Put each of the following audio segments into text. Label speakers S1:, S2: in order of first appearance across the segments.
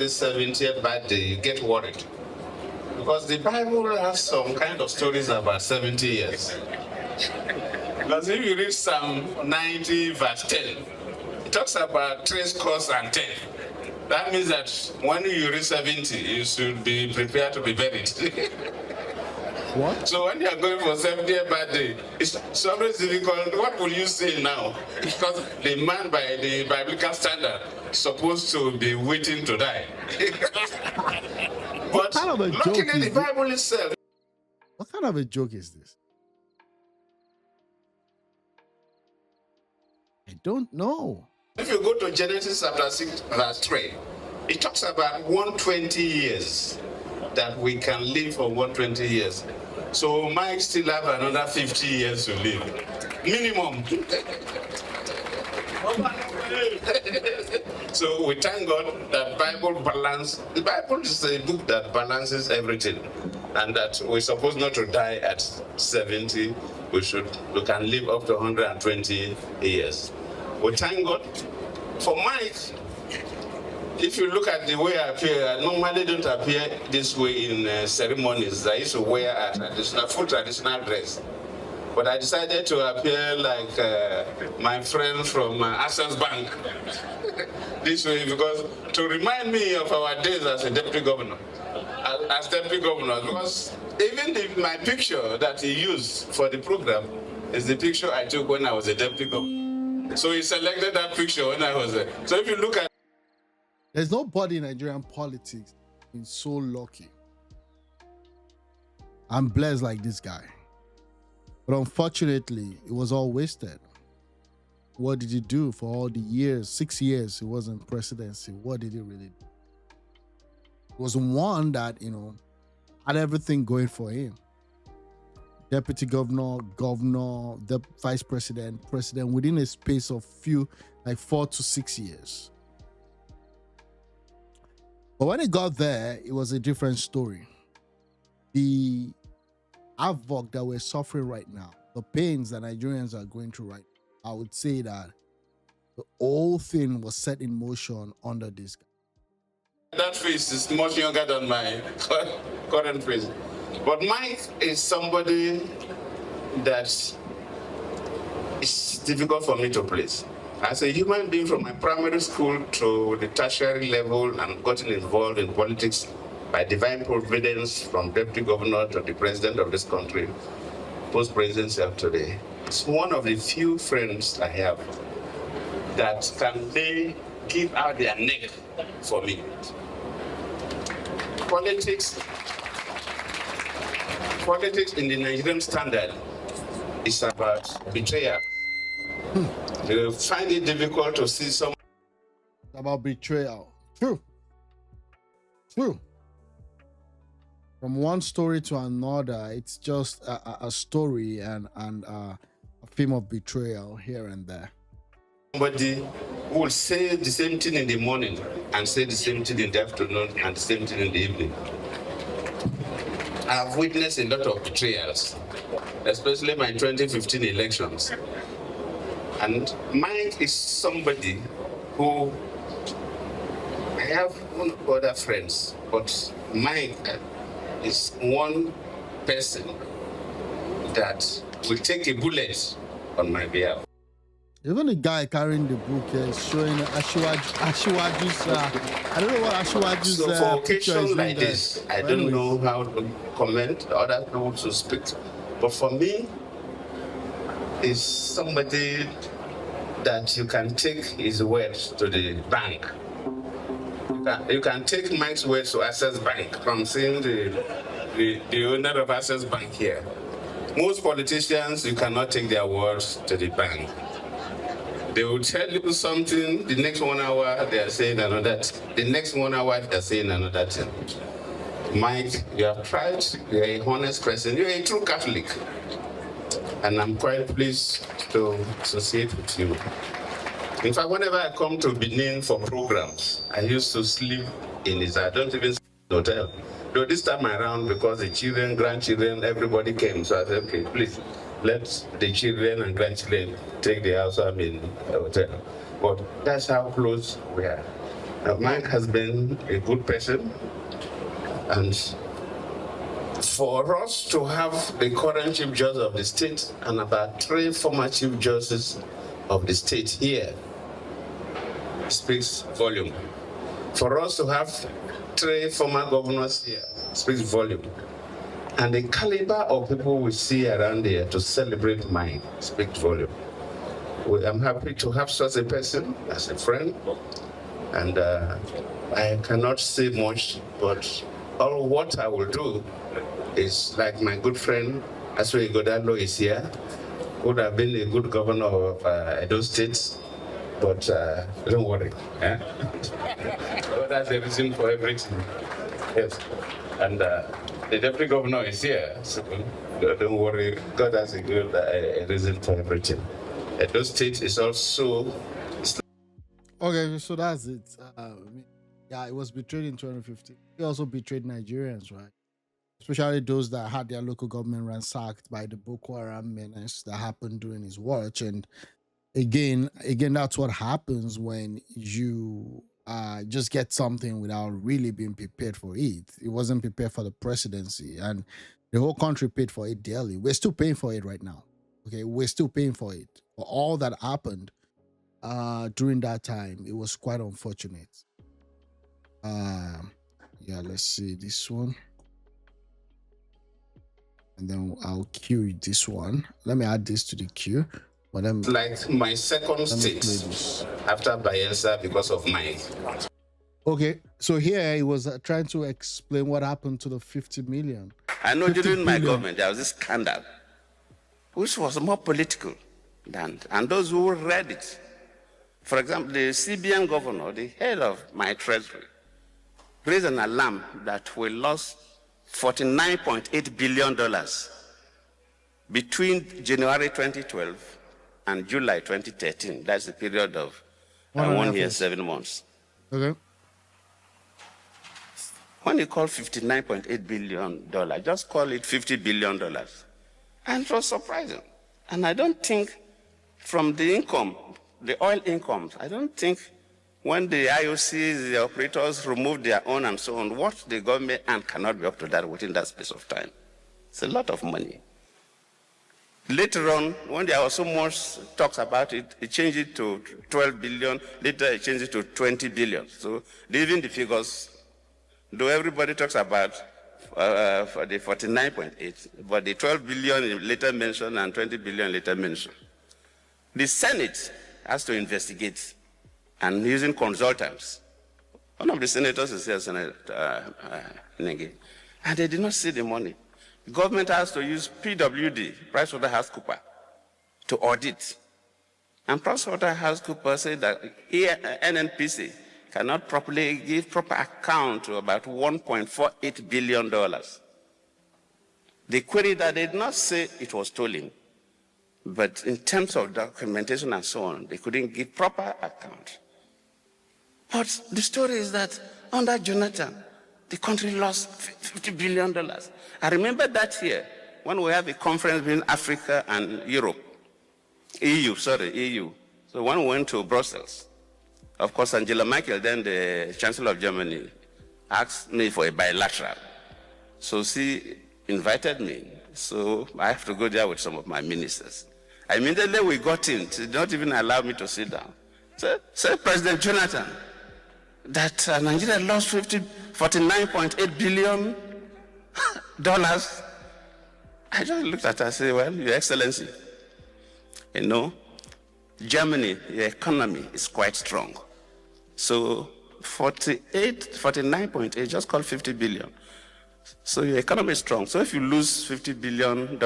S1: this 70th birthday, you get worried. Because the Bible has some kind of stories about 70 years. Because if you read Psalm 90, verse 10, it talks about 3 scores and 10. That means that when you reach 70, you should be prepared to be buried.
S2: What?
S1: So when you are going for 70th birthday, it's always difficult. What will you say now? Because the man, by the biblical standard, is supposed to be waiting to die. But
S2: kind of a joke
S1: looking at
S2: is
S1: the
S2: this?
S1: Bible itself,
S2: What kind of a joke is this? I don't know.
S1: if you go to Genesis chapter 6, verse 3, it talks about 120 years, that we can live for 120 years. So Mike still have another 50 years to live. Minimum. So we thank God that the Bible is a book that balances everything, and that we're supposed not to die at 70. We can live up to 120 years. We thank God. For Mike, if you look at the way I appear, I normally don't appear this way in ceremonies. I used to wear a full traditional dress. But I decided to appear like my friend from Access Bank this way, because to remind me of our days as a deputy governor, as deputy governor, because even my picture that he used for the program is the picture I took when I was a deputy governor. So he selected that picture when I was there. So if you look at,
S2: There's nobody in Nigerian politics been so lucky. I'm blessed like this guy. But unfortunately, it was all wasted. What did he do for all the years, 6 years he was in presidency? What did he really do? It was one that, had everything going for him. Deputy governor, the vice president, president, within a space of 4 to 6 years. But when he got there, it was a different story. The havoc that we're suffering right now, the pains that Nigerians are going through right now, I would say that the whole thing was set in motion under this guy.
S1: that face is much younger than my current face. But Mike is somebody that is difficult for me to place. As a human being, from my primary school to the tertiary level, and gotten involved in politics by divine providence, from deputy governor to the president of this country, post-presidency of today. It's one of the few friends I have that can give out their neck for me. Politics in the Nigerian standard is about betrayal. You find it difficult to see someone
S2: About betrayal. True. From one story to another, it's just a story and a film of betrayal here and there.
S1: somebody who will say the same thing in the morning and say the same thing in the afternoon and the same thing in the evening. I've witnessed a lot of betrayals, especially my 2015 elections. And Mike is somebody who, I have one other friends, but Mike is one person that will take a bullet on my behalf.
S2: Even the guy carrying the book here is showing Ashiwaju's, I don't know what Ashiwaju's
S1: So for
S2: picture is
S1: occasions
S2: in
S1: like
S2: there.
S1: this, I
S2: But
S1: don't
S2: anyways,
S1: know how to comment, other people to speak. But for me, is somebody that you can take his words to the bank. You can take Mike's words to Access Bank from seeing the owner of Access Bank here. Most politicians, you cannot take their words to the bank. They will tell you something, the next 1 hour they are saying another thing. The next 1 hour they are saying another thing. Mike, you have tried, you're a honest person, you're a true Catholic. And I'm quite pleased to associate with you. In fact, whenever I come to Benin for programs, I used to sleep in his, I don't even sleep in the hotel. Though this time around, because the children, grandchildren, everybody came, so I said, okay, please, let the children and grandchildren take the house I'm in the hotel. But that's how close we are. Mike has been a good person, and for us to have the current Chief Justice of the state and about 3 former Chief Justices of the state here speaks volume. For us to have 3 former governors here speaks volume. And the caliber of people we see around here to celebrate mine speaks volume. I'm happy to have such a person as a friend, and I cannot say much, but all what I will do is, like my good friend Aswe Godalo is here, would have been a good governor of Edo State, but don't worry. Eh? So that's the reason for everything. Yes. And the deputy governor is here, so don't worry. God has a good reason for everything. Edo State is also.
S2: Okay, so that's it. Yeah, it was betrayed in 2015. He also betrayed Nigerians, right? Especially those that had their local government ransacked by the Boko Haram menace that happened during his watch. And again, that's what happens when you just get something without really being prepared for it. It wasn't prepared for the presidency, and the whole country paid for it dearly. We're still paying for it right now. Okay, we're still paying for it for all that happened during that time. It was quite unfortunate. Yeah, let's see this one, and then I'll queue this one. Let me add this to the queue. But
S1: like my second state after Bayelsa because of mine.
S2: Okay, so here he was trying to explain what happened to the 50 million.
S1: I know during my government there was this scandal, which was more political and those who read it. For example, the CBN governor, the head of my treasury, raised an alarm that we lost $49.8 billion between January 2012 and July 2013. That's the period of 1 year, 7 months.
S2: Okay.
S1: When you call $59.8 billion, just call it $50 billion. And it was surprising. And I don't think from the income, the oil incomes, I don't think when the IOCs, the operators remove their own and so on, what the government and cannot be up to that within that space of time. It's a lot of money. Later on, when there was so much talks about it, it changed it to 12 billion. Later, it changed it to 20 billion. So even the figures, though everybody talks about for the 49.8, but the 12 billion later mentioned and 20 billion later mentioned. The Senate has to investigate and using consultants. One of the senators is here, Senator Nenge, and they did not see the money. The government has to use PWD, PricewaterhouseCoopers, to audit. And PricewaterhouseCoopers said that NNPC cannot properly give proper account to about $1.48 billion. They queried that they did not say it was stolen, but in terms of documentation and so on, they couldn't give proper account. But the story is that under Jonathan, the country lost $50 billion. I remember that year when we have a conference between Africa and Europe, EU. So when we went to Brussels, of course, Angela Merkel, then the Chancellor of Germany, asked me for a bilateral. So she invited me. So I have to go there with some of my ministers. Immediately we got in. She did not even allow me to sit down. Say President Jonathan, that Nigeria lost $49.8 billion. I just looked at her and said, well, Your Excellency, you know, Germany, your economy is quite strong. So 49.8, just call 50 billion. So your economy is strong. So if you lose $50 billion,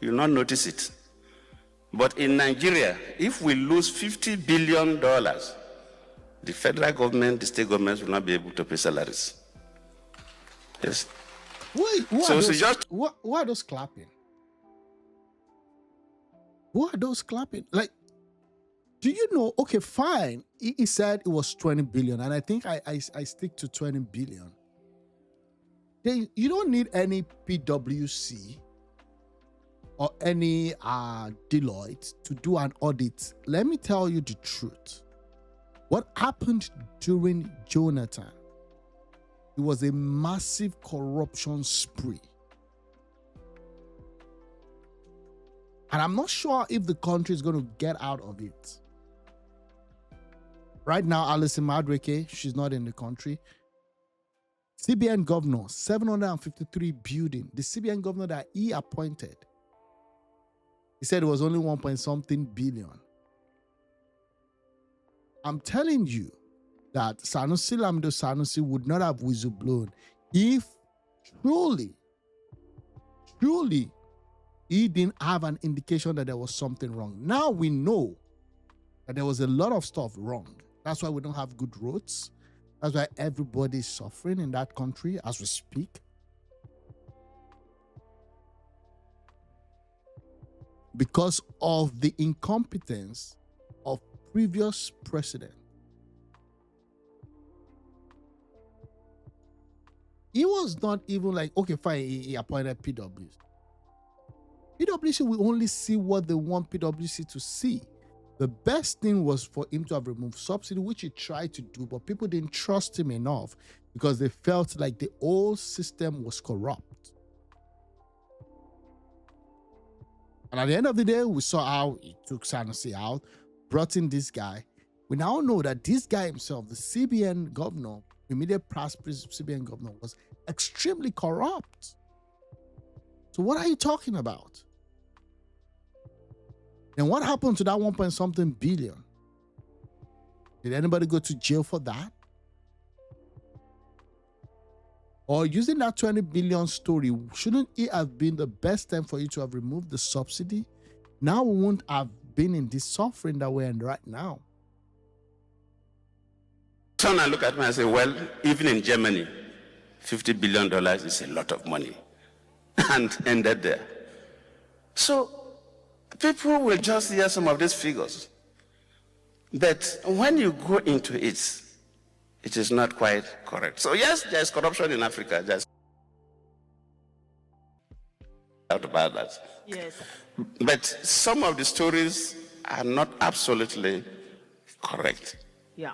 S1: you'll not notice it. But in Nigeria, if we lose $50 billion, the federal government, the state governments will not be able to pay salaries. Yes.
S2: Wait, who are those clapping? Who are those clapping? Like, do you know? Okay, fine. He said it was 20 billion, and I think I stick to 20 billion. You don't need any PwC or any Deloitte to do an audit. Let me tell you the truth. What happened during Jonathan? It was a massive corruption spree. And I'm not sure if the country is going to get out of it. Right now, Alison Madueke, she's not in the country. CBN governor, 753 billion. The CBN governor that he appointed, he said it was only 1.something billion. I'm telling you that Sanusi Lamido Sanusi would not have whistleblown if truly he didn't have an indication that there was something wrong. Now we know that there was a lot of stuff wrong. That's why we don't have good roads. That's why everybody is suffering in that country as we speak. Because of the incompetence of previous president. He was not even like, okay, fine, he appointed PwC. PwC will only see what they want PwC to see. The best thing was for him to have removed subsidy, which he tried to do, but people didn't trust him enough because they felt like the old system was corrupt. And at the end of the day, we saw how he took Sanusi out, brought in this guy. We now know that this guy himself, the CBN governor, immediate past CBN governor, was extremely corrupt. So what are you talking about? And what happened to that 1.something billion? Did anybody go to jail for that? Or using that 20 billion story, shouldn't it have been the best time for you to have removed the subsidy? Now we won't have been in this suffering that we're in right now.
S3: So I look at me and say, well, even in Germany, $50 billion is a lot of money. And ended there. So people will just hear some of these figures. But when you go into it, it is not quite correct. So yes, there's corruption in Africa. There's doubt about that.
S4: Yes.
S3: But some of the stories are not absolutely correct.
S4: Yeah.